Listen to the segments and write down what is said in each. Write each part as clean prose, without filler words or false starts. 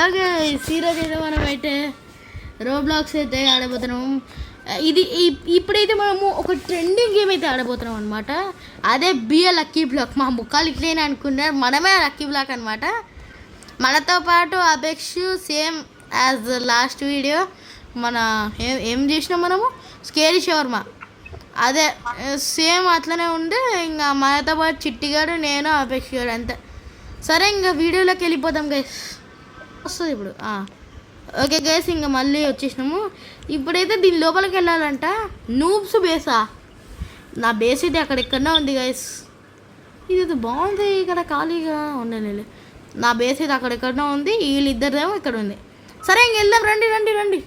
Hello guys, ఈరోజు అయితే మనం అయితే రోబ్లాక్స్ అయితే ఆడబోతున్నాం. ఇది ఇప్పుడైతే మనము ఒక ట్రెండింగ్ గేమ్ అయితే ఆడబోతున్నాం అనమాట. అదే బిఏ లక్కీ బ్లాక్. మా ముఖాలు ఇట్లేనే అనుకున్నారు, మనమే లక్కీ బ్లాక్ అనమాట. మనతో పాటు అబెక్స్ సేమ్ యాజ్ లాస్ట్ వీడియో మన ఏం చేసినాం మనము, స్కేరీ షవర్మ. అదే సేమ్ అట్లనే ఉండి ఇంకా మనతో పాటు చిట్టిగాడు, నేను, అబెక్స్ గాడు అంతే. సరే ఇంకా వీడియోలోకి వెళ్ళిపోతాం గైస్. వస్తుంది ఇప్పుడు. ఓకే గైస్, ఇంకా మళ్ళీ వచ్చేసినాము. ఇప్పుడైతే దీని లోపలికి వెళ్ళాలంట. నూబ్స్ బేసా, నా బేస్ అయితే అక్కడెక్కడనే ఉంది గైస్. ఇది బాగుంది, ఇక్కడ ఖాళీగా ఉండలేదు. నా బేస్ అయితే అక్కడెక్కడనే ఉంది, వీళ్ళిద్దరిదేమో ఇక్కడ ఉంది. సరే ఇంక వెళ్దాం, రండి రండి రండి.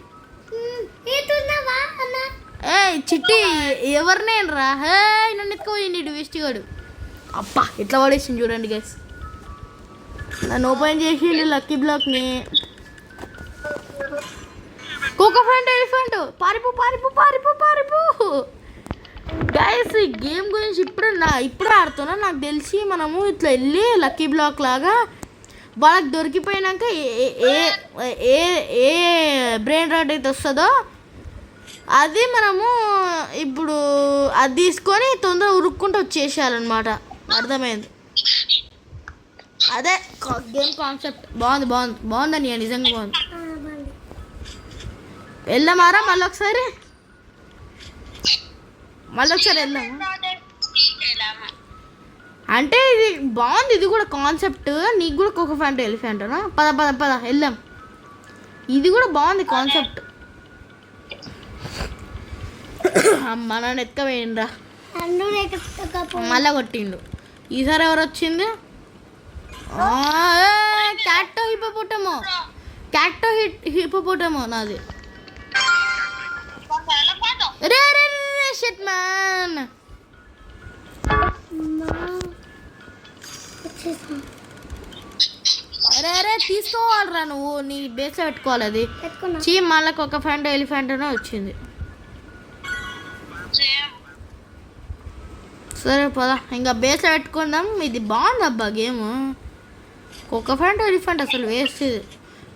ఏ చిట్టి ఎవరినేను రా, హే నన్ను ఎత్తుకోపోయింది ఇటు వేస్ట్ గాడు. అబ్బా ఎట్లా పడేసింది చూడండి గైస్. నన్ను ఓపెన్ చేసి లక్కీ బ్లాక్ని. కోకోఫెంట్ ఎలిఫెంట్, పారిపో పారిపో పారిపో పారిపో. గైస్ ఈ గేమ్ గురించి ఇప్పుడు ఆడుతున్నా. నాకు తెలిసి మనము ఇట్లా వెళ్ళి లక్కీ బ్లాక్ లాగా వాళ్ళకి దొరికిపోయినాక ఏ ఏ బ్రెయిన్ రాట్ అయితే వస్తుందో అది మనము ఇప్పుడు అది తీసుకొని తొందరగా ఉరుక్కుంటూ వచ్చేసేయాలన్నమాట. అర్థమైంది? అదే గేమ్ కాన్సెప్ట్. బాగుందని నిజంగా బాగుంది. వెళ్దామారా మళ్ళీ ఒకసారి వెళ్దామా? అంటే ఇది బాగుంది, ఇది కూడా కాన్సెప్ట్. నీకు కూడా కోకోఫెంట్ ఎలిఫెంట్నా? పద పద పద వెళ్దాం. ఇది కూడా బాగుంది కాన్సెప్ట్. అమ్మ నన్ను ఎత్తుకపోయిండ్రా, మళ్ళా కొట్టిండు. ఈసారి ఎవరు వచ్చింది? క్యాక్టో హిపోపోటమో నాది. రే రే రే షిట్ మ్యాన్. అరే అరే తీసుకోవాలరా నువ్వు, నీ బేస్లో పెట్టుకోవాలి. అది మళ్ళీ ఒక ఫ్యాంట్ ఎలిఫెంట్ అనే వచ్చింది. సరే పదా ఇంకా బేస్లో పెట్టుకుందాం. ఇది బాగుంది అబ్బా గేమ్. ఒక ఫ్యాంట్ ఎలిఫెంట్ అసలు వేస్ట్ ఇది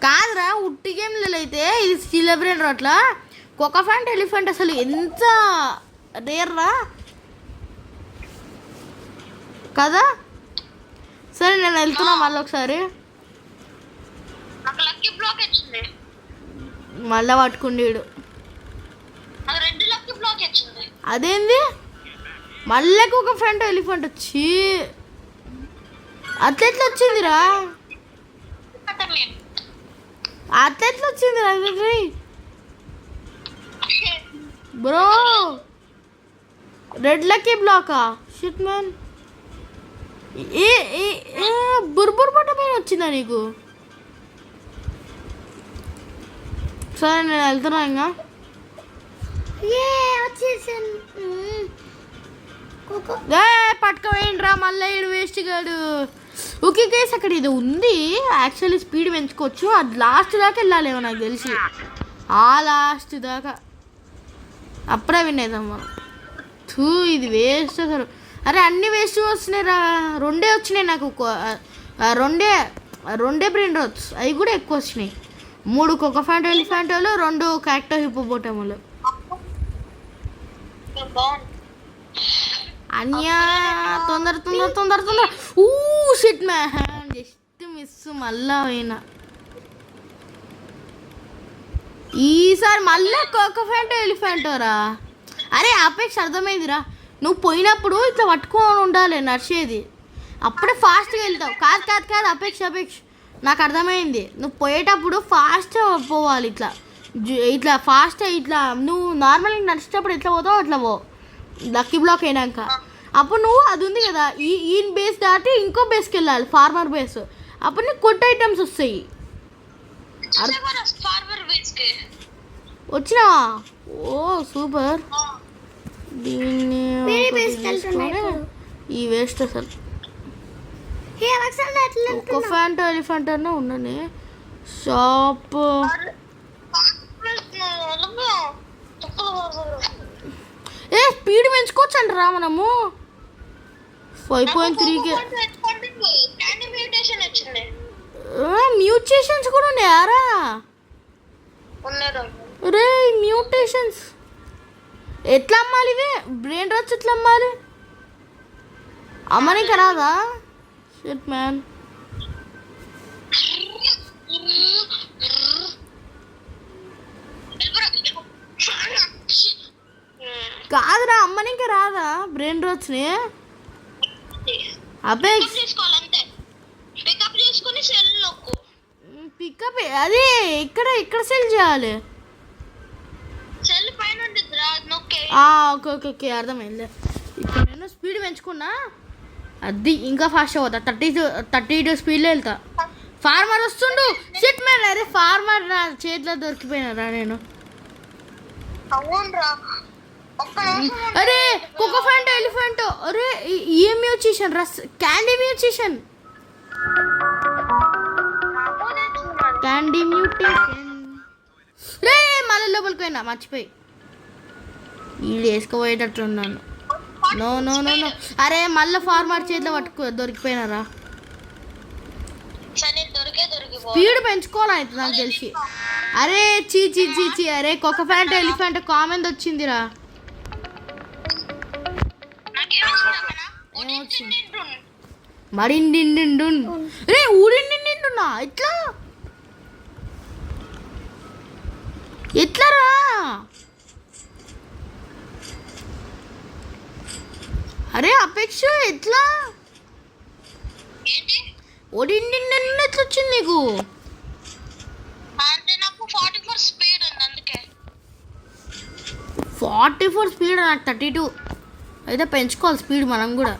కాదురా. ఉట్టి గేమ్లలో అయితే ఇది సిలబ్రేట్ అట్లా. ఒక ఫ్యాంట్ ఎలిఫెంట్ అసలు ఎంత రేర్ రా కదా. సరే నేను వెళ్తున్నా మళ్ళీ ఒకసారి. మళ్ళా పట్టుకుండీడు. అదేంది మళ్ళీ ఒక ఫ్రంట్ ఎలిఫెంట్ వచ్చి అట్లెట్లా వచ్చిందిరా? అట్లెట్లా వచ్చిందిరా బ్రో? రెడ్ లక్కీ బ్లాకా? Shit man. బుర్బుర్ పట్ట పైన వచ్చిందా నీకు? సరే నేను వెళ్తున్నా ఇంకా. పట్టుకోవేయండిరా మళ్ళీ ఇడు వేస్ట్ కాడు. ఓకే గైస్, అక్కడ ఇది ఉంది యాక్చువల్లీ. స్పీడ్ పెంచుకోవచ్చు. అది లాస్ట్ దాకా వెళ్ళాలేమో నాకు తెలిసి. ఆ లాస్ట్ దాకా అప్పుడే వినేద్దాం మనం. ఇది వేస్ట్ అసలు. అరే అన్ని వేస్ట్ వస్తున్నాయి రా. రెండే వచ్చినాయి నాకు. రెండే బ్రెయిన్ రాట్స్, అవి కూడా ఎక్కువ వచ్చినాయి. 3 కోకోఫెంట్ ఎలిఫెంట్లు, 2 క్యాక్టో హిపోపోటములు. అన్యా తొందర తొందర తొందర తొందర. Shit man, just miss. మళ్ళా అయినా ఈసారి మళ్ళీ కోకోఫెంట్ ఎలిఫెంటోరా. అరే అపెక్స్ అర్థమైందిరా. నువ్వు పోయినప్పుడు ఇట్లా పట్టుకొని ఉండాలి నడిచేది, అప్పుడే ఫాస్ట్గా వెళ్తావు. కాదు కాదు కాదు అపెక్స్ నాకు అర్థమైంది. నువ్వు పోయేటప్పుడు ఫాస్ట్ పోవాలి. ఇట్లా ఫాస్ట్ ఇట్లా నువ్వు నార్మల్గా నడిచేటప్పుడు ఎట్లా పోతావు అట్లా పో. లక్కీ బ్లాక్ అయినాక అప్పుడు నువ్వు అది ఉంది కదా, ఈ బేస్ దాటి ఇంకో బేస్కి వెళ్ళాలి, ఫార్మర్ బేస్. అప్పుడు నీకు కొత్త ఐటమ్స్ వస్తాయి. వచ్చినావా? ఓ సూపర్. దీన్ని ఈ వేస్ట్ అసలు. ఒక ఫ్యాంట్ ఎలిఫెంట్ అన్నా ఉన్నది షాప్. స్పీడ్ పెంచుకోవచ్చు అంటారా మనము? 5.3కే మ్యూటేషన్స్ కూడా ఉన్నాయారా? ఉన్నారా రే మ్యూటేషన్స్ ఎట్లా అమ్మాలి ఇవి? బ్రెయిన్ రాట్స్ ఎట్లా అమ్మాలి? అమ్మనికి రాదా? Shit man. కాదురా అమ్మనికి రాదా బ్రెయిన్ రాట్స్ని? అబ్బే పికప్ అదే ఇక్కడ సెల్ చేయాలి. ఓకే ఓకే ఓకే అర్థమైంది. ఇప్పుడు నేను స్పీడ్ పెంచుకున్నా, అది ఇంకా ఫాస్ట్ అవుతా. 32 స్పీడ్లో వెళ్తా. ఫార్మర్ వస్తుండు. Shit man. అరే ఫార్మర్ నా చేతిలో దొరికిపోయినారా నేను? అరే కోకోఫాంట్ ఎలిఫెంట్. అరే ఏ మ్యూటేషన్ రా? Candy mutation. Candy mutation. రే మళ్ళీ లోపలికి పోయినా మర్చిపోయి. వీళ్ళు వేసుకోపోయేటట్టున్నాను. No no no no. అరే మళ్ళీ ఫార్మర్ చేతిలో దొరికిపోయినారా? స్పీడ్ పెంచుకోవాలి నాకు తెలిసి. అరే చీ చీ చీ చీ. అరే కోకోఫాంట్ ఎలిఫెంట్ కామెంట్ వచ్చిందిరా. మరిండిండు. రే ఊడిండిండున్నా. ఎట్లారా? అరే అపేక్ష ఎట్లా ఓడిండిండి ఎట్లా వచ్చింది నీకు? అంటే నాకు 44 స్పీడ్ ఉంది అందుకే. 44 స్పీడ్ నాకు 32. అయితే పెంచుకోవాలి స్పీడ్ మనం కూడా.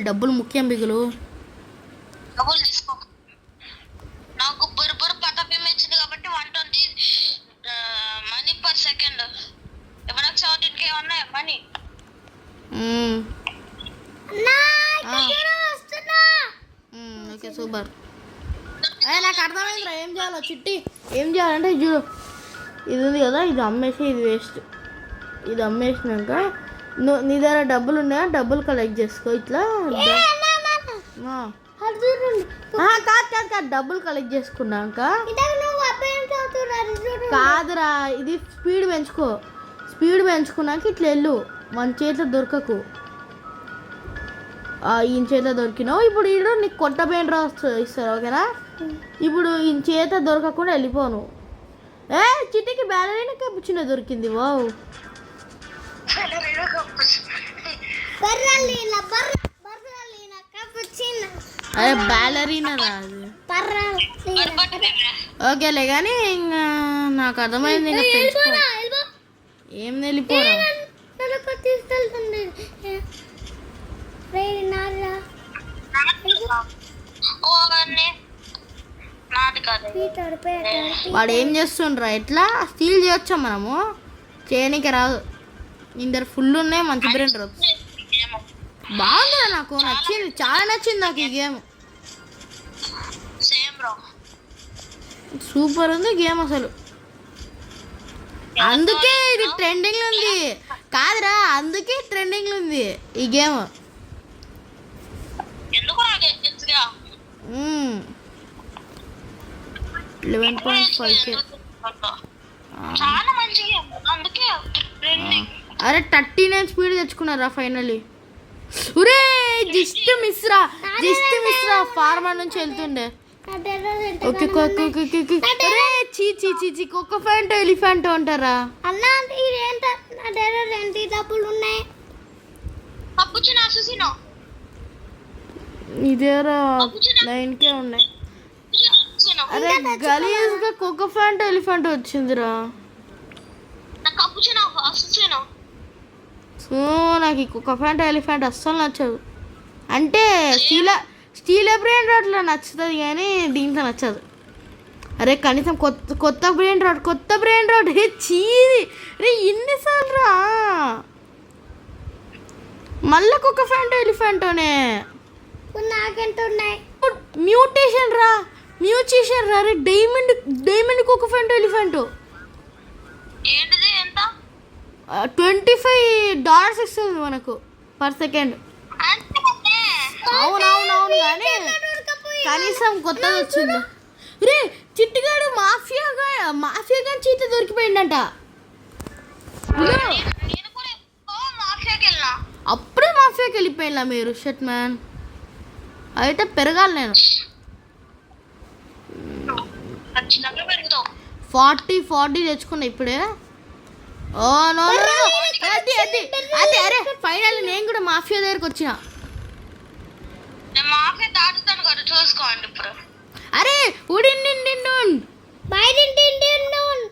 డబ్బులు ముఖ్యం బిగులు. డబ్బులు తీసుకో. నాకు బుర్బుర్ పతపం ఇచ్చింది కాబట్టి 120 మనీ పర్ సెకండ్. ఇప్పుడు నాకు 17k ఉన్నాయి మనీ. Okay super. నాకు అర్థమైందిరా ఏం చేయాలో. చిట్టి ఏం చేయాలంటే చూడు, ఇది ఉంది కదా, ఇది అమ్మేసి ఇది వేస్ట్. ఇది అమ్మేసినాక నీ దగ్గర డబ్బులు ఉన్నాయా? డబ్బులు కలెక్ట్ చేసుకో. ఇట్లా కాదు డబ్బులు కలెక్ట్ చేసుకున్నాక కాదురా, ఇది స్పీడ్ పెంచుకో. స్పీడ్ పెంచుకున్నాక ఇట్లా వెళ్ళు. మన చేతిలో దొరకకు. ఈయన చేతిలో దొరికినావు. ఇప్పుడు ఈడు నీకు కొత్త పెయింట్ ఇస్తారు ఓకేనా? ఇప్పుడు ఈయన చేత దొరకకుండా వెళ్ళిపోను. చిట్టికి బ్యాలరీనా కప్పుచిన దొరికింది. వావ్. అరే బ్యాలరీనా రాదు. ఓకేలే కానీ ఇంకా నాకు అర్థమైంది. ఇంకా ఏం వెళ్ళిపోరా? వాడు ఏం చేస్తుండ్రా? ఎట్లా స్టీల్ చేయొచ్చా మనము? చేయనీకి రాదు. ఇందరు ఫుల్ ఉన్నాయి. మంచి బ్రెయిన్ డ్రాప్స్. బాగుందిరా, నాకు నచ్చింది, చాలా నచ్చింది నాకు ఈ గేమ్. సూపర్ ఉంది గేమ్ అసలు. అందుకే ఇది ట్రెండింగ్ ఉంది కాదురా, అందుకే ట్రెండింగ్ ఉంది ఈ గేమ్. 11.5K. అరే 39 స్పీడ్ తెచ్చుకున్నారా ఫైనల్లీ. ఒరే జస్ట్ మిస్ రా. ఫార్మర్ నుంచి వెళ్తుండే. ఓకే అరే చీ చీ చీ చీ. కోకోఫాంట్ ఎలిఫెంట్ అంటారా? ఇదేరా 9K ఉన్నాయి. అరే గలీజ్గా కోకోఫాంట్ ఎలిఫెంట్ వచ్చిందిరా. సో నాకు ఈ కోకోఫాంట్ ఎలిఫెంట్ అస్సలు నచ్చదు. అంటే స్టీల్ బ్రెయిన్ రాట్లో నచ్చుతుంది కానీ దీంట్లో నచ్చదు. అరే కనీసం కొత్త బ్రెయిన్ రాడ్ చీది. రే ఎన్నిసార్లు రా మళ్ళీ కోకోఫాంట్ ఎలిఫెంటోనే. మ్యూటేషన్ రా. అరే డైమండ్ కోకోఫాంట్ ఎలిఫెంట్. $25 ఇస్తుంది మనకు పర్ సెకండ్. అవునవునవును కానీ కనీసం కొత్తగా వచ్చింది. రే చిట్టుగాడు మాఫియాగా చీత దొరికిపోయిందంట. నేను కూడా మాఫియాకి వెళ్ళినా. అప్పుడే మాఫియాకి వెళ్ళిపోయినా మీరు. షట్ మ్యాన్ అయితే పెరగాలి నేను. ఖచ్చితంగా పెరుగుతావు. 40 తెచ్చుకున్నా ఇప్పుడే. ఓ నో అది అరే ఫైనల్ నేను కూడా మాఫియా దగ్గరకు వచ్చిన. నేను మాఫియా దాటుతాను కదా, చూసుకోండి ఇప్పుడు. అరే ఉడిండిండిండున్ బైడిండిండిండున్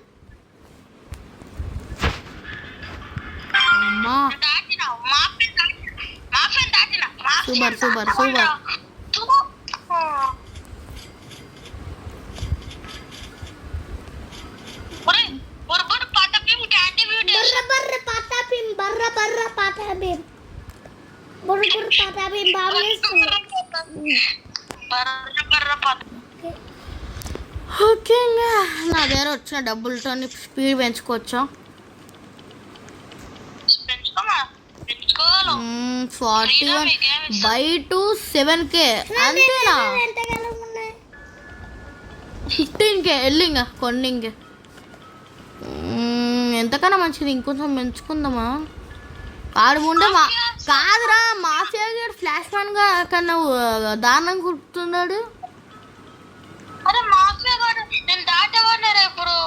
అమ్మా దాటినా మాఫియా దాటినా. సూపర్ బర్ర పాతపిం క్యాండీ బ్యూటీ. బర్ర పాతాపిం బాగా వేస్తుంది. బర్ర పాత. ఓకే నా దగ్గర వచ్చిన డబ్బులతో స్పీడ్ పెంచుకోవచ్చా? పెంచుకోగలం. 41/2 7K అంతేనా? ఎంతకాలం ఉన్నాయి? 15K వెళ్ళింగా కొన్ని. ఎంతకన్నా మంచిది ఇంకొంచెం పెంచుకుందామా? ఆడు ఉండే కాదురా మాఫియా గారు ఫ్లాష్ మ్యాన్ గా కన్నా దారుణంగా కుడుతున్నాడు. అరే మాఫియా గాడు నేను దాటేవాడినారా ఇప్పుడు?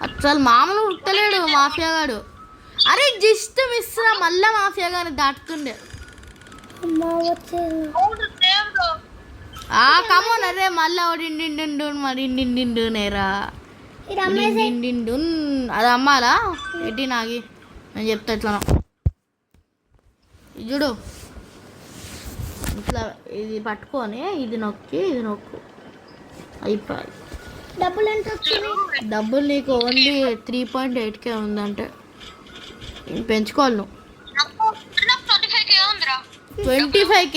అసలు మామూలు ఉడతలేడు మాఫియా గాడు. అరే జస్ట్ మిస్ రా, మళ్ళా మాఫియా గారిని దాటుతుండే. అమ్మా వచ్చేది. అవును దేవుడు. కమోన్ అరే మళ్ళా ఓడిండిండు మరి నేరా ఇది అమ్మేసి అది అమ్మాలా ఎట్టి నాగి నేను చెప్తా ఇట్లా చూడు. ఇట్లా ఇది పట్టుకొని ఇది నొక్కు అయిపోయి. డబ్బులు ఎంత వచ్చినాయి? డబ్బులు నీకు ఓన్లీ 3.8K ఉందంటే పెంచుకోవాలి నువ్వు. నాకు 25K ఉందిరా. 25K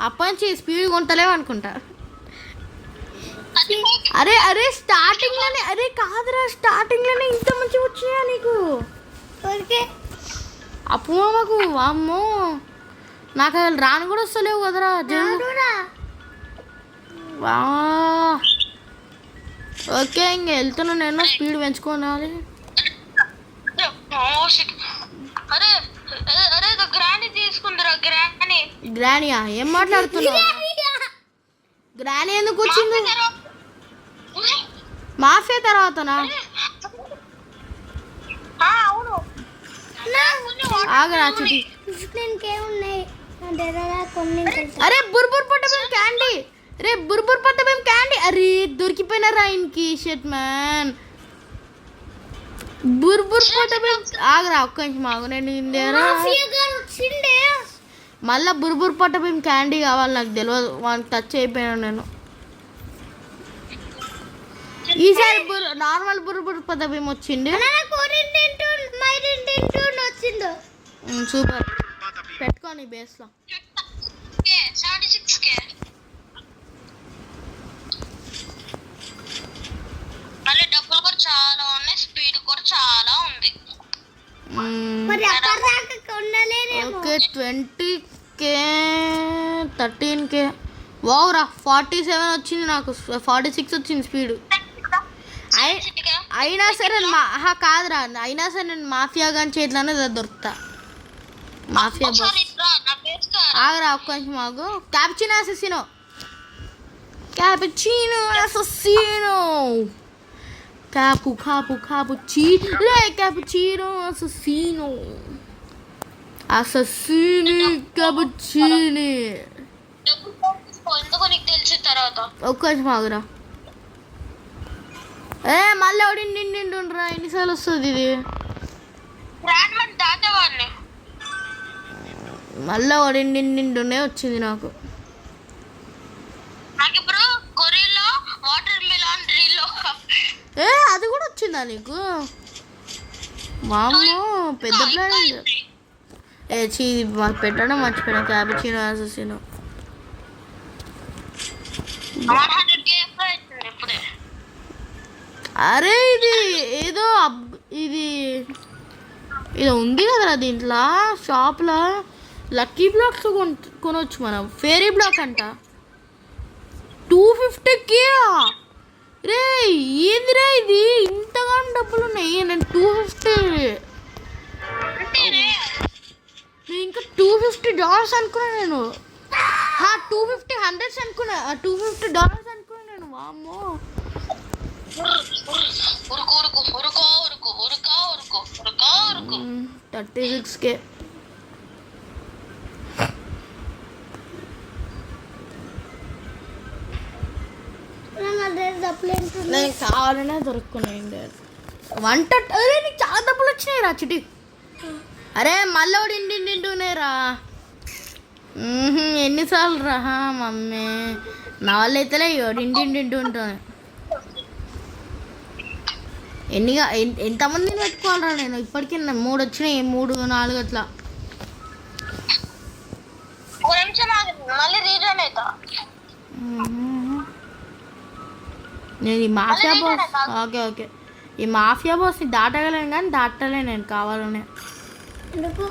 అప్పటి నుంచి స్పీడ్ కొంటలేవు అనుకుంటా. అరే స్టార్టింగ్ లోనే ఇంత మంచిగా వచ్చినాయా నీకు? ఓకే అప్పు మామకు అమ్మో నాకు అసలు రాను కూడా వస్తలేవు కదరా. ఓకే ఇంక వెళ్తున్నా నేను, స్పీడ్ పెంచుకోవాలి. అరే అరే గ్రాని తీసుకుందిరా. గ్రానియా ఏం మాట్లాడుతున్నావు? గ్రాని ఎందుకు వచ్చింది? మాఫియా తర్వాతనా? అవును ఆగరా చిటి. 15K ఉన్నాయి నా దగ్గర కొన్ని. అరే బుర్బుర్ పట్టబేం క్యాండీ. అరే దొరికిపోయినారా ఆయనకి. షట్ మ్యాన్ బుర్బుర్ పట్టబేం. ఆగరా ఒక్క నిమిషం ఆగు, నేను ఇందేరా మళ్ళా బుర్బుర్ పట్టబేం క్యాండీ కావాలి. నాకు తెలియదు, వానికి టచ్ అయిపోయాను నేను. ఈసారి నార్మల్ బుర్బుర్ పట్టబేం వచ్చింది. సూపర్ పెట్టుకోని బేస్లో. 76K. మళ్ళీ డబ్బులు కూడా చాలా ఉన్నాయి, స్పీడ్ కూడా చాలా ఉంది. Okay 20K 13K. వావురా 47 వచ్చింది నాకు. 46 వచ్చింది స్పీడ్. అయినా సరే కాదురా, అయినా సరే నేను మాఫియా గాని చేతిలోనే దొరుకుతా. మాఫియా ఆగరా ఒక్క నిమిషం ఆగు. క్యాపుచినో అసెసినో క్యాపుచినో అసెసిని క్యాపుచిని. ఎందుకో నీకు తెలిసిన తర్వాత ఒక్క నిమిషం ఆగురా. మళ్ళీ నిండురా ఎన్నిసార్లు వస్తుంది ఇది? దాటేవాడిని మళ్ళీ నిండునే వచ్చింది నాకు. ఇప్పుడు కొరియన్లో వాటర్ మిలాన్ డ్రిల్లో అది కూడా వచ్చిందా నీకు? మామూ పెద్ద ప్లాన్. మాకు పెట్టడం మర్చిపోయినా. క్యాపుచినో అసెసినో. 100K ఇప్పుడే. అరే ఇది ఏదో ఇది ఉంది కదరా దీంట్లో షాప్లో. లక్కీ బ్లాక్స్ కొనవచ్చు మనం. ఫేరీ బ్లాక్ అంట. 250K రే, ఏందిరా ఇది, ఇంతగానో డబ్బులు ఉన్నాయి. నేను 250, అంటేనే నేను ఇంకా $250 అనుకున్నా. నేను 250 హండ్రెడ్స్ అనుకున్నా, $250 అనుకున్నా నేను. వామ్మో, ఉరుకు ఉరుకు ఉరుకో ఉరుకు ఉరుకా ఉరుకు ఉరుకా ఉరుకు 36K. నా దగ్గర డబ్బులు ఎంత ఉన్నాయి? నేను కావాలనే దొరుకున్నాయి. అరే నీకు చాలా డబ్బులు వచ్చినాయి రా చిటి. అరే మళ్ళీ ఇంటింటున్నాయి రా. ఎన్నిసార్లు రా మమ్మీ, నా వాళ్ళు అయితేలే ఇంటింటింటూ ఉంటాను. ఎంతమందిని పెట్టుకోవాలరా నేను? ఇప్పటికీ 3 వచ్చినాయి, 3, 4 అట్లా. ఒక నిమిషం ఆగండి, మళ్ళీ రీజన్ అవుతా. నేను ఈ మాఫియా బాస్, ఓకే ఈ మాఫియా బాస్ని దాటగలను కానీ దాటలే నేను కావాలనే. ఎందుకు?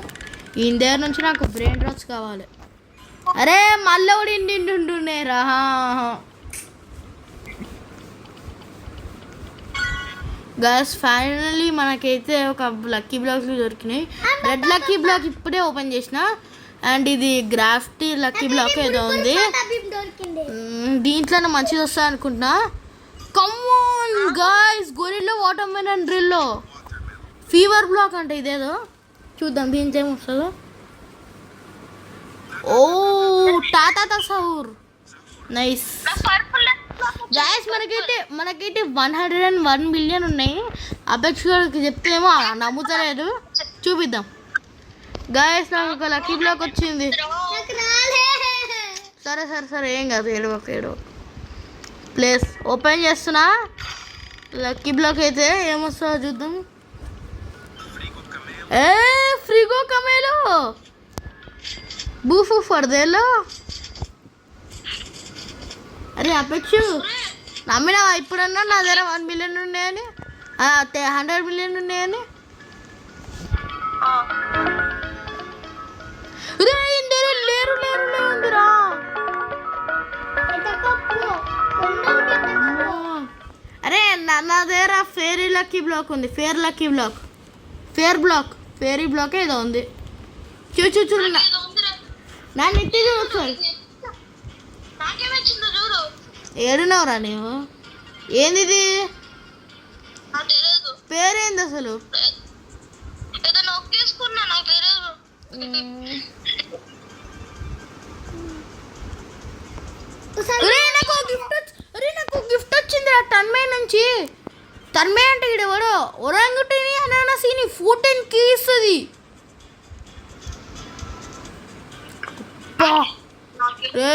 ఈయన దగ్గర నుంచి నాకు బ్రెయిన్ డ్రాప్స్ కావాలి. అరే మళ్ళీ కూడా ఇంటింటుంటున్నాయి రా. గైస్ ఫైనల్లీ మనకైతే ఒక లక్కీ బ్లాక్స్ దొరికినాయి. రెడ్ లక్కీ బ్లాక్ ఇప్పుడే ఓపెన్ చేసిన. అండ్ ఇది గ్రాఫ్టీ లక్కీ బ్లాక్ ఏదో ఉంది. దొరికింది. దీంట్లో మంచిది వస్తుంది అనుకుంటున్నా. Come on guys, gorilla water melon fever block అంటే ఇదేదో. చూద్దాం దీంట్లో ఏమి వస్తుందో. ఓ టాటా తసౌర్, నైస్ గైస్. మనకైతే 101 మిలియన్ ఉన్నాయి. అపెక్స్ గారికి చెప్తేమో నమ్ముతలేదు. చూపిద్దాం గైస్, నాకు ఒక లక్కీ బ్లాక్ వచ్చింది. నాకు రాలే. సరే ఏం కాదు, ఏడవ ప్లేస్ ఓపెన్ చేస్తున్నా. లక్కీ బ్లాక్ అయితే ఏమొస్తుందో చూద్దాం. ఫ్రీగో కమేలో బూఫు ఫర్దేలో. అరే అపెక్షు నమ్మినావా ఇప్పుడన్నా నా దగ్గర 1 మిలియన్ ఉన్నాయని, 100 మిలియన్ ఉన్నాయని? లేరుందిరా. అరే నా దగ్గర ఫేరీ లక్కీ బ్లాక్ ఉంది. ఫేరీ బ్లాక్ ఏదో ఉంది. చూడు నా నెట్టి ఒకసారి. నాకేమొచ్చిందో చూడు. ఏడున్నావురా నీవు? ఏంది ఇది? నాకు తెలియదు. పేరేంది అసలు? ఏదో నొక్కేసుకున్నా, నాకు తెలియదు. నాకు గిఫ్ట్ వచ్చింది తన్మయ నుంచి. తన్మయ అంటే ఇక్కడ ఎవడో ఒరంగుటిని అనానసీని 14K ఇస్తుంది. రే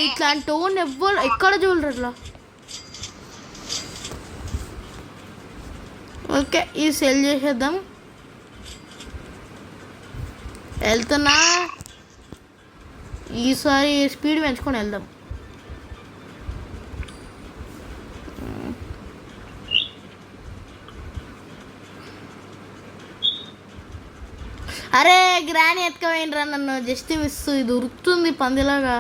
ఇట్లాంటి టోన్ ఎవ్వరు ఎక్కడ చూడరు అట్లా. ఓకే ఇది సెల్ చేసేద్దాం. వెళ్తున్నా, ఈసారి స్పీడ్ పెంచుకొని వెళ్దాం. అరే గ్రాని ఎత్తుకపోయినరా నన్ను, జస్ట్ మిస్. ఇది ఉరుకుతుంది పందిలాగా.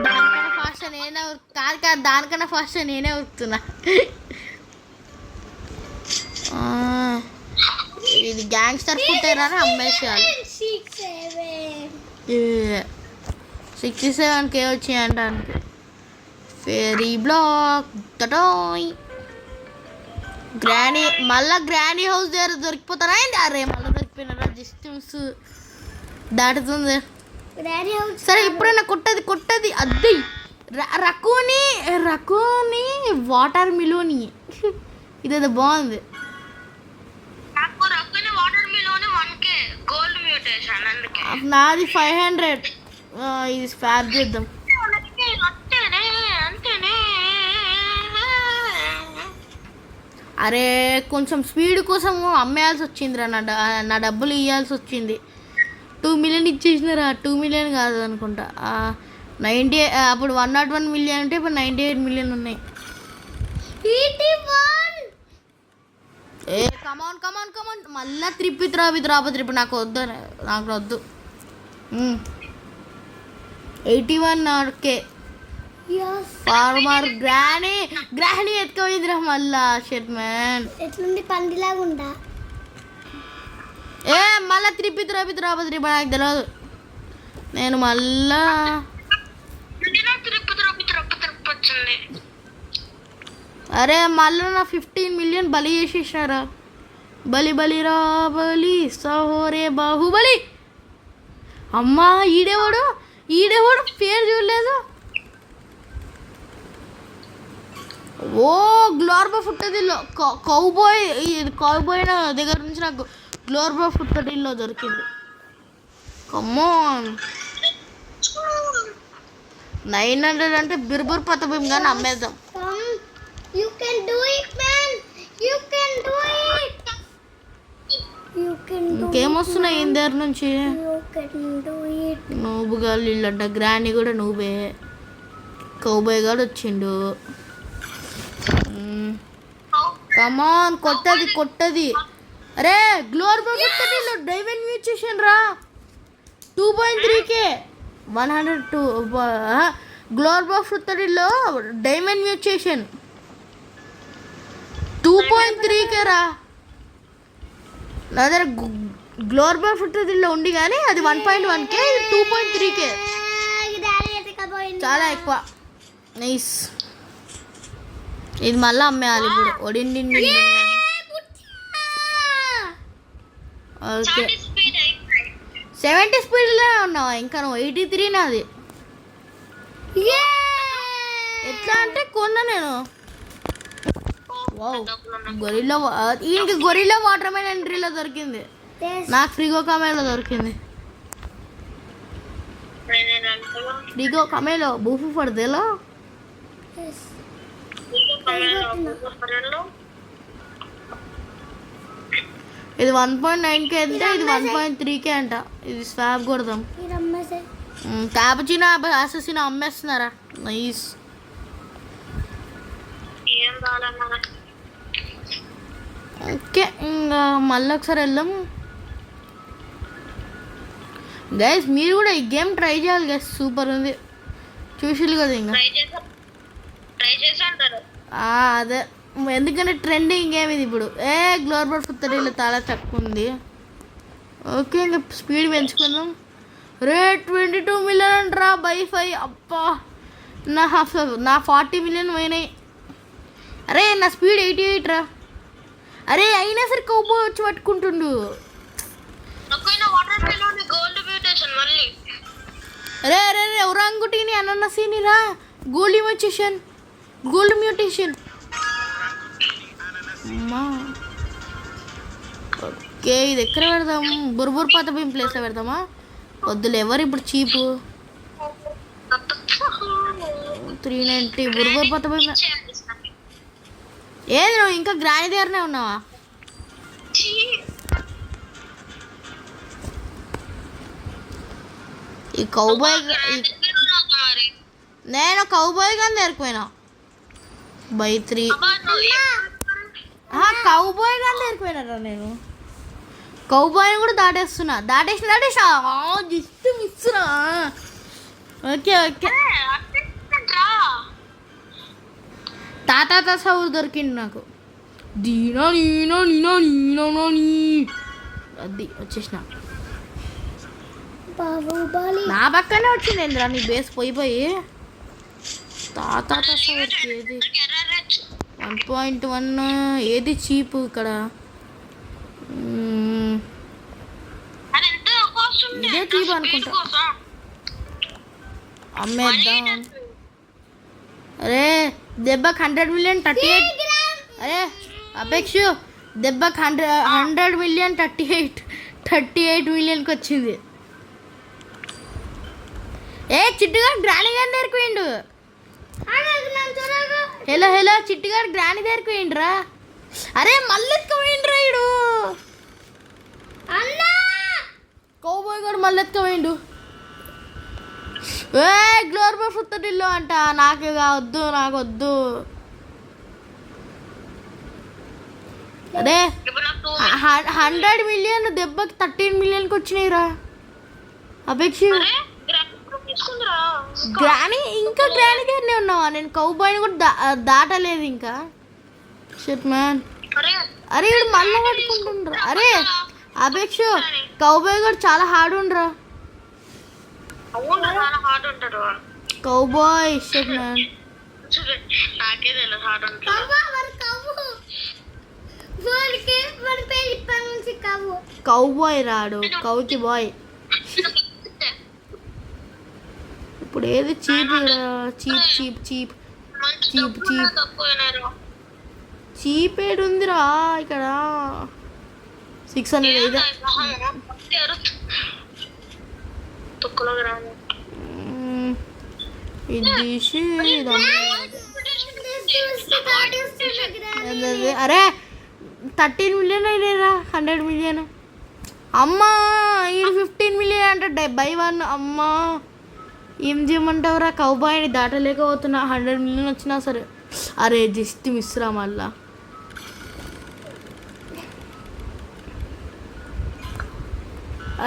దానికన్నా ఫాస్ట్ నేనే కాదు, దానికన్నా ఫాస్ట్ నేనే ఉరుకుతున్నా. ఇది గ్యాంగ్స్టర్ ఫుట్టేరా అని అమ్మేసేయాలి. 67K వచ్చాయంట. ఫేరీ బ్లాక్ తటాయ్. మళ్ళా గ్రానీ హౌస్ దగ్గర దొరికిపోతారా ఏంటి? అరే మళ్ళీ దొరికిపోయినారా, జస్ట్ మిస్. దాటుతుంది. సరే ఇప్పుడైనా కొట్టది అద్దె రకుని వాటర్ మిలోని. ఇదేదో బాగుంది. నాది 500. ఇది స్వాప్ చేద్దాం. అరే కొంచెం స్పీడ్ కోసం అమ్మేయాల్సి వచ్చిందిరా. నా డబ్బులు ఇవ్వాల్సి వచ్చింది. 2 మిలియన్ ఇచ్చేసినారా. 2 మిలియన్ కాదు అనుకుంటా. 90 అప్పుడు 101 మిలియన్ అంటే ఇప్పుడు 98 మిలియన్ ఉన్నాయి. ఏ కమాన్ మళ్ళా త్రిప్పి నాకు వద్దు 81K యస్ ఫార్మర్ గ్రానీ ఎత్తుకోయిందిరా మళ్ళా షెట్ మ్యాన్. ఎట్లుంది పందిలాగా ఉందా? ఏ మళ్ళా త్రిప్పి నాకు తెలియదు. నేను మళ్ళా వచ్చింది. అరే మళ్ళా నా 15 మిలియన్ బలి చేసేసినారా. బలిరా బలి సహోరే బాహుబలి. అమ్మా ఈడేవాడు పేరు చూడలేదు. ఓ గ్లోర్బా ఫుట్టదిల్లో కౌబాయ్ దగ్గర నుంచి నాకు గ్లోర్బా ఫుట్టదిల్లో దొరికింది. కమ్మోన్ 900 అంటే బిర్బుర్ పతబిం కానీ అమ్మేద్దాం. You can do it, man. You can do it. ఇంకేమొస్తున్నాయి ఈయన దగ్గర నుంచి? You can do it. నూబుగా వీళ్ళంట. గ్రానీ కూడా నూబే. కౌబాయ్ గాడు వచ్చిండు. కమాన్ కొట్టది. అరే గ్లోర్బా ఫుట్టదిల్లో డైమండ్ మ్యూటేషన్ రా. 2.3K 102 గ్లోర్బా ఫుట్టదిల్లో డైమండ్ మ్యూటేషన్ 2.3K రా. నా దగ్గర గ్లోర్బా ఫుట్టదిల్లో ఉంది కానీ అది 1.1K, ఇది 2.3K. చాలా ఎక్కువ. నైస్. ఇది మళ్ళీ అమ్మేయాలి ఇప్పుడు. ఒడిండి ఓకే 70 స్పీడ్లో ఉన్నావా ఇంకా నువ్వు? 83 నాది. ఎట్లా అంటే కొన్నా నేను. ఈయనకి గొరిల్లా వాటర్ మ్యాన్ ఎంట్రీలో దొరికింది. నాకు ఫ్రీగో కమేలో దొరికింది. ఫ్రీగో కమేలో బూఫు పడదేలో. ఇది 1.9K అంటే ఇది 1.3K అంట. ఇది స్వాబ్ కొడదాం. క్యాపచినో అససినో అమ్మేస్తున్నారా. నైస్. ఓకే ఇంకా మళ్ళీ ఒకసారి వెళ్దాం గైస్. మీరు కూడా ఈ గేమ్ ట్రై చేయాలి గైస్. సూపర్ ఉంది. చూసిల్లు కదా ఇంకా. అదే ఎందుకంటే ట్రెండింగ్ గేమ్ ఇది ఇప్పుడు. గ్లోబల్ ఫుట్టరీలో చాలా తక్కువ ఉంది. ఓకే ఇంకా స్పీడ్ పెంచుకుందాం. రేట్ 22 మిలియన్ రా బై 5. అబ్బా నా 40 మిలియన్ పోయినాయి. అరే నా స్పీడ్ 88 రా. అరే అయినా సరే కౌబో వచ్చి పట్టుకుంటుండు. అరే ఉరాంగుటీని అన్నసీని రా. గోల్డ్ మ్యూటేషన్ అమ్మా. ఓకే ఇది ఎక్కడ పెడదాం? బుర్బుర్ పతబిం ప్లేస్లో పెడదామా? వద్దులే ఎవరు ఇప్పుడు చీపు. 390 బుర్బుర్ పతబిం. ఏది నువ్వు ఇంకా గ్రాని దగ్గరనే ఉన్నావా? ఈ కౌబాయ్ నేను కౌబాయ్ గాని దగ్గరిపోయినా బై 3. కౌబాయ్ గాని దగ్గరిపోయినారా నేను. కౌబాయ్ని కూడా దాటేసిన జస్ట్ మిస్రా. ఓకే తాత సౌరు దొరికింది నాకు. అది వచ్చేసిన నా పక్కనే వచ్చింది ఏంద్రా నీ బేస్ పోయి. తాత సౌర్కి ఏది 1.1 ఏది చీపు ఇక్కడ? ఇదే చీపు అనుకుంటా. అమ్మేద్దాం. అరే దెబ్బకి 100 మిలియన్ 38. అరే అపేక్ష దెబ్బకి 100 మిలియన్ 38 మిలియన్కి వచ్చింది. చిట్టుగాడు గ్రాని గారి దగ్గరికి పోయిండు. హలో చిట్టుగాడు గ్రాని దగ్గరికి పోయిండ్రా. అరే మళ్ళీ ఎత్తుకుపోయిండ్రా ఇడు. కౌబాయ్ గారు మళ్ళీ ఎత్తుకుపోయిండు. గ్లోర్బల్ ఫుట్టడిల్లో అంట. నాకు వద్దు. అదే ఇప్పుడు నాకు 100 మిలియన్ దెబ్బకి 13 మిలియన్కి వచ్చినాయిరా అపేక్ష. తీసుకుందిరా. గ్రానీ ఇంకా గ్రానీ దగ్గరనే ఉన్నావా? నేను కౌబాయ్ని కూడా దాటలేదు ఇంకా. Shit man. అరే ఇప్పుడు మళ్ళీ పట్టుకుంటుండ్రా. అరే అపేక్ష కౌబాయ్ కూడా చాలా హార్డ్ ఉండరా. అవును చాలా హార్డ్ ఉంటాడు కౌబాయ్. Shit man. నాకే తెలియదు హార్డ్ ఉంటాడు. కౌబాయ్ రాడు కౌకి బాయ్. ఇప్పుడు ఏది cheap cheap cheap cheap cheap cheap cheap ఏడు ఉందిరా ఇక్కడ 600 అయితే ఇది తీసి అరే 13 మిలియన్ అయినాయిరా 100 మిలియన్. అమ్మా ఇది 15 మిలియన్ అంటే బై 1. అమ్మా ఏం చేయమంటావురా కౌబాయ్ని దాటలేకపోతున్నా 100 మిలియన్ వచ్చినా సరే. అరే జస్ట్ మిస్ రా మళ్ళా.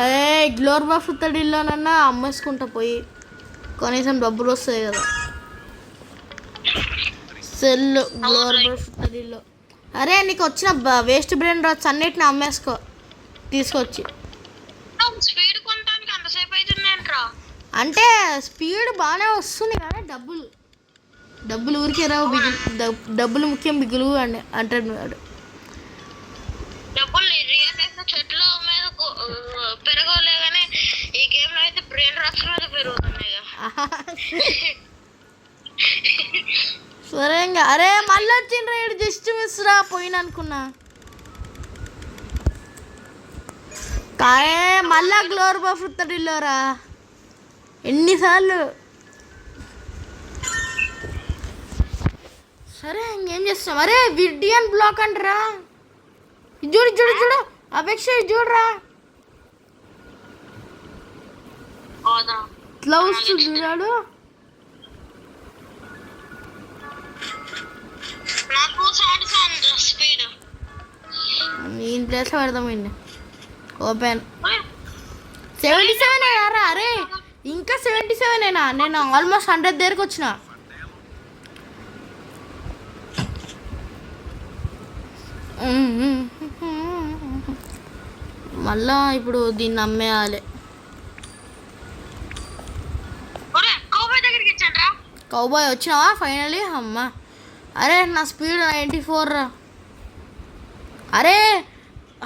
అరే గ్లోర్ బఫ్ తడిల్లోనన్నా అమ్మేసుకుంటా పోయి కనీసం డబ్బులు వస్తాయి కదా. Cell గ్లోర్ buff తడిల్లో. అరే నీకు వచ్చిన వేస్ట్ బ్రెయిన్ రాట్స్ అన్నిటిని అమ్మేసుకో తీసుకొచ్చి. స్పీడ్ కొనడానికి అంతసేపు అవుతుందేంట్రా? అంటే స్పీడ్ బాగానే వస్తుంది కానీ డబ్బులు ఊరికే రావు. డబ్బులు ముఖ్యం బిగులు అని అంటాడు వాడు. డబ్బులు రియల్ లైఫ్ చెట్ల మీద పెరగలే కానీ ఈ గేమ్ లో అయితే బ్రెయిన్ రాట్స్ మీద పెరుగుతున్నాయి. సరే ఇంకా. అరే మళ్ళీ వచ్చిండ్రా ఇడు జస్ట్ మిస్ రా పోయిన అనుకున్నా. కాయే మళ్ళా గ్లోర్ బఫ్ తడిల్లోరా ఎన్నిసార్లు. సరే ఇంకేం చేస్తాం. అరే విడియన్ బ్లాక్ అంటరా. చూడు చూడు చూడు అపేక్ష చూడరా ఇట్లా వస్తుంది చూడాడు. నేను ప్లేస్ పెడదామండి ఓపెన్ 77 అయ్యారా. అరే ఇంకా 77 నేను ఆల్మోస్ట్ 100 దగ్గరకు వచ్చిన. మళ్ళా ఇప్పుడు దీన్ని అమ్మేయాలి. కౌబాయ్ వచ్చినావా ఫైనలీ? అమ్మా అరే నా స్పీడ్ 94 రా. అరే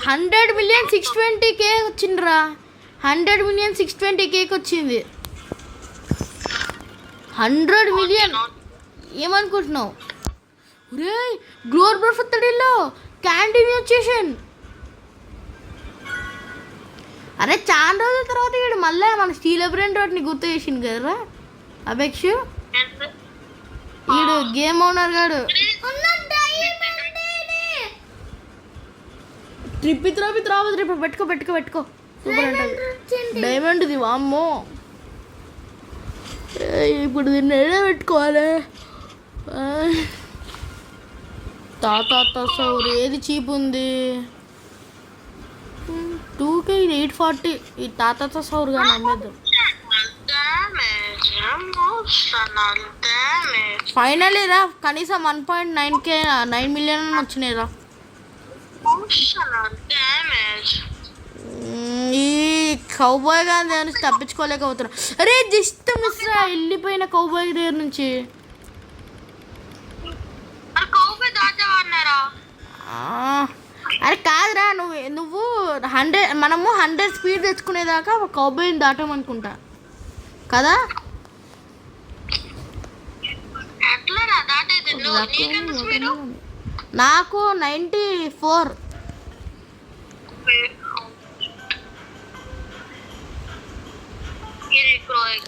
100 మిలియన్ 620K వచ్చిండ్రా. 100 మిలియన్ 620Kకి వచ్చింది. 100 మిలియన్ ఏమనుకుంటున్నావు? రే గ్లోర్ బఫ్ తడిలో క్యాండీ మ్యూటేషన్. అరే చాలా రోజుల తర్వాత వీడు మళ్ళీ మన స్టీల్ బ్రెయిన్ రాట్ని గుర్తు చేసింది కదరా అపేక్ష. వీడు గేమ్ ఓనర్ గాడు. ట్రిప్ పెట్టుకో సూపర్ ఉంటుంది. డైమండ్ ఇది వామ్మో. ఇప్పుడు దీన్ని ఏడే పెట్టుకోవాలి. తాత సౌర్ ఏది చీప్ ఉంది? 2K 840. ఈ తాత సౌర్ కానీ అమ్మేద్దాం. ఫైనలీ రా కనీసం 1.9K 9 మిలియన్ వచ్చినాయి రా. ఈ కౌబాయ్ గారి దగ్గర నుంచి తప్పించుకోలేకపోతున్నా. అరే జస్ట్ మిస్ రా వెళ్ళిపోయిన కౌబాయ్ దగ్గర నుంచి. అరే కాదురా నువ్వు 100 మనము 100 స్పీడ్ తెచ్చుకునేదాకా కౌబాయ్ని దాటామనుకుంటా కదా. నాకు 94.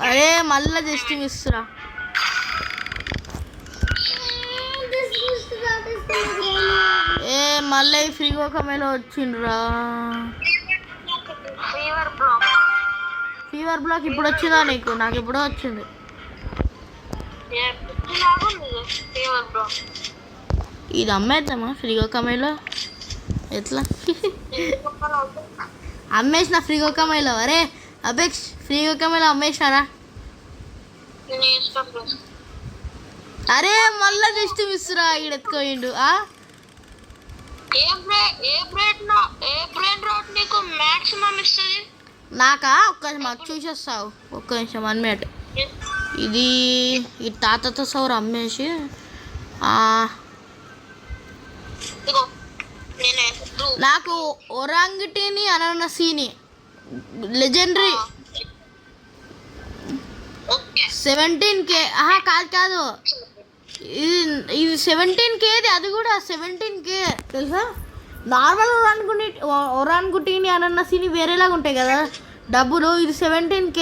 అరే మళ్ళా జస్ట్ మిస్ రా. ఏ మళ్ళీ ఫ్రీగా కమేలో వచ్చిండ్రా. ఫీవర్ బ్లాక్ ఇప్పుడు వచ్చిందా నీకు? నాకు ఎప్పుడో వచ్చింది. ఇది అమ్మేద్దామా ఫ్రీగా కమేలో? ఎట్లా అమ్మేసిన ఫ్రీగా ఒక మైలో అరే అబెక్స్ ఫ్రీగా ఒక మైలో అమ్మేసినారా నేను ఇష్టం బ్రో. అరే మళ్ళా జస్ట్ మిస్రా ఇక్కడ ఎత్తుకోయిండు ఏ బ్రెయిన్ రాట్ నీకు మాక్సిమం ఇస్తుంది? నాకా ఒక్క మాకు చూసేస్తావు ఒక్క నిమిషం 1 minute ఇది ఈ తాతతో సౌరు అమ్మేసి ఇదిగో నేనే బ్రో. నాకు ఒరాంగిటీని అననసీని లెజెండరీ ఓకే 17K కాదు ఇది 17K అది కూడా 17K తెలుసా. నార్మల్ ఒరాన్గుటీని అననసీని వేరేలాగా ఉంటాయి కదా డబ్బులు, ఇది 17K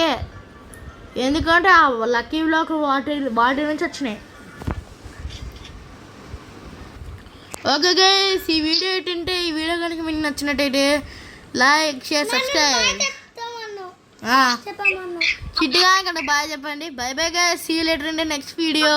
ఎందుకంటే ఆ లక్కీ బ్లాక్ వాటి నుంచి వచ్చినాయి. ఓకే గైస్ ఈ వీడియో ఏంటంటే ఈ వీడియో కనుక మీకు నచ్చినట్టయితే లైక్ షేర్ సబ్స్క్రైబ్ చిట్టుగా ఇక్కడ బాయ్ చెప్పండి. Bye bye guys see you later in the next video.